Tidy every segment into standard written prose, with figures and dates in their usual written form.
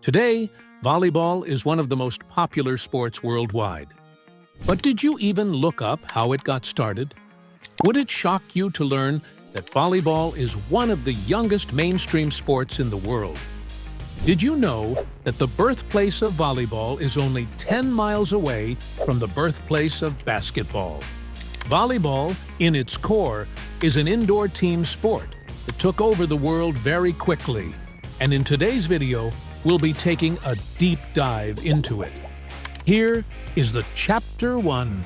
Today, volleyball is one of the most popular sports worldwide. But did you even look up how it got started? Would it shock you to learn that volleyball is one of the youngest mainstream sports in the world? Did you know that the birthplace of volleyball is only 10 miles away from the birthplace of basketball? Volleyball, in its core, is an indoor team sport that took over the world very quickly. And in today's video, we'll be taking a deep dive into it. Here is the Chapter 1,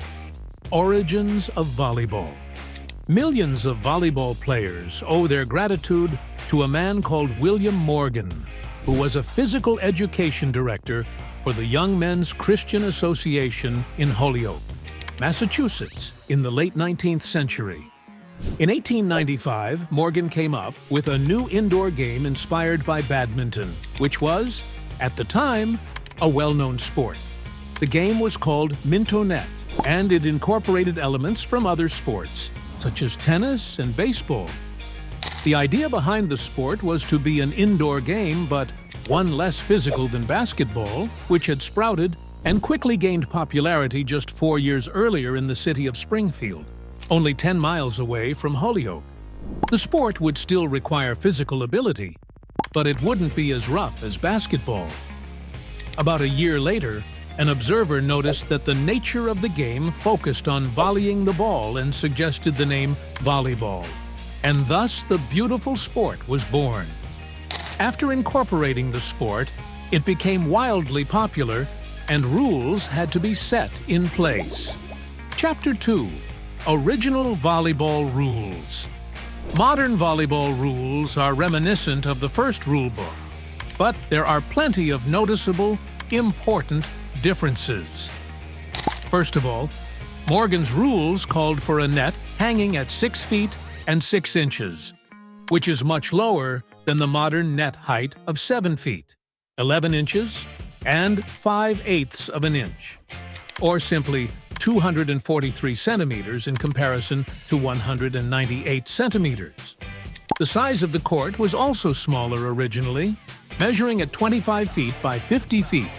Origins of Volleyball. Millions of volleyball players owe their gratitude to a man called William Morgan, who was a physical education director for the Young Men's Christian Association in Holyoke, Massachusetts, in the late 19th century. In 1895, Morgan came up with a new indoor game inspired by badminton, which was, at the time, a well-known sport. The game was called mintonette, and it incorporated elements from other sports, such as tennis and baseball. The idea behind the sport was to be an indoor game, but one less physical than basketball, which had sprouted and quickly gained popularity just 4 years earlier in the city of Springfield, only 10 miles away from Holyoke. The sport would still require physical ability, but it wouldn't be as rough as basketball. About a year later, an observer noticed that the nature of the game focused on volleying the ball and suggested the name volleyball. And thus the beautiful sport was born. After incorporating the sport, it became wildly popular and rules had to be set in place. Chapter 2. Original volleyball rules. Modern volleyball rules are reminiscent of the first rule book, but there are plenty of noticeable, important differences. First of all, Morgan's rules called for a net hanging at 6 feet and 6 inches, which is much lower than the modern net height of 7 feet, 11 inches, and 5/8 of an inch, or simply 243 centimeters in comparison to 198 centimeters. The size of the court was also smaller originally, measuring at 25 feet by 50 feet.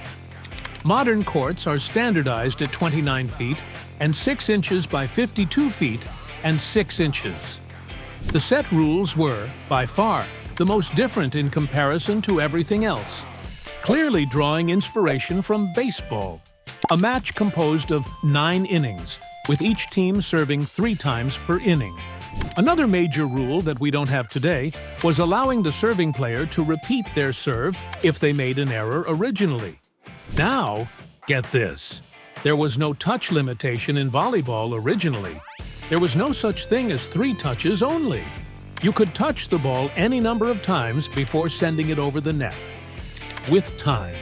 Modern courts are standardized at 29 feet and 6 inches by 52 feet and 6 inches. The set rules were, by far, the most different in comparison to everything else, clearly drawing inspiration from baseball. A match composed of 9 innings, with each team serving 3 times per inning. Another major rule that we don't have today was allowing the serving player to repeat their serve if they made an error originally. Now, get this, there was no touch limitation in volleyball originally. There was no such thing as 3 touches only. You could touch the ball any number of times before sending it over the net. With time,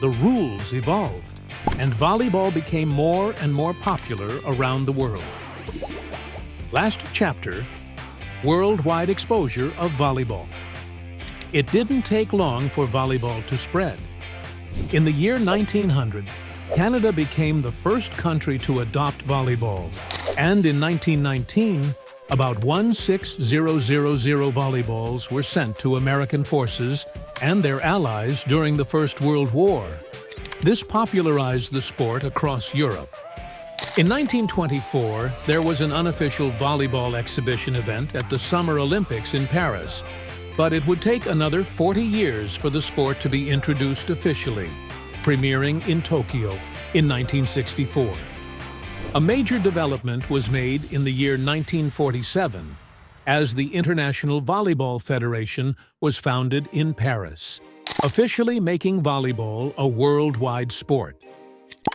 the rules evolved, and volleyball became more and more popular around the world. Last chapter, worldwide exposure of volleyball. It didn't take long for volleyball to spread. In the year 1900, Canada became the first country to adopt volleyball, and in 1919, about 16,000 volleyballs were sent to American forces and their allies during the First World War. This popularized the sport across Europe. In 1924, there was an unofficial volleyball exhibition event at the Summer Olympics in Paris, but it would take another 40 years for the sport to be introduced officially, premiering in Tokyo in 1964. A major development was made in the year 1947, as the International Volleyball Federation was founded in Paris, officially making volleyball a worldwide sport.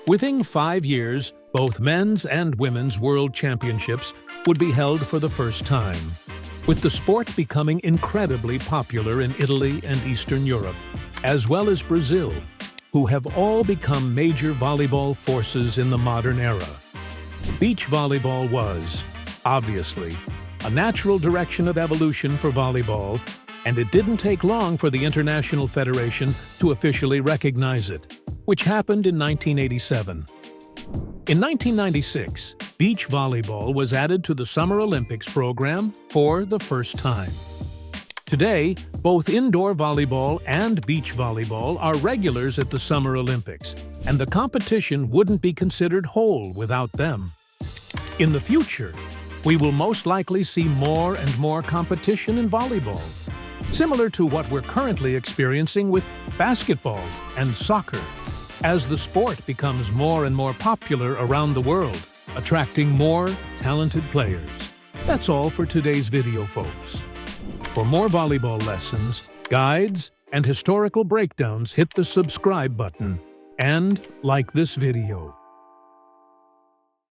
Within 5 years, both men's and women's world championships would be held for the first time, with the sport becoming incredibly popular in Italy and Eastern Europe, as well as Brazil, who have all become major volleyball forces in the modern era. Beach volleyball was, obviously, a natural direction of evolution for volleyball, and it didn't take long for the International Federation to officially recognize it, which happened in 1987. In 1996, beach volleyball was added to the Summer Olympics program for the first time. Today, both indoor volleyball and beach volleyball are regulars at the Summer Olympics, and the competition wouldn't be considered whole without them. In the future, we will most likely see more and more competition in volleyball, similar to what we're currently experiencing with basketball and soccer, as the sport becomes more and more popular around the world, attracting more talented players. That's all for today's video, folks. For more volleyball lessons, guides, and historical breakdowns, hit the subscribe button and like this video.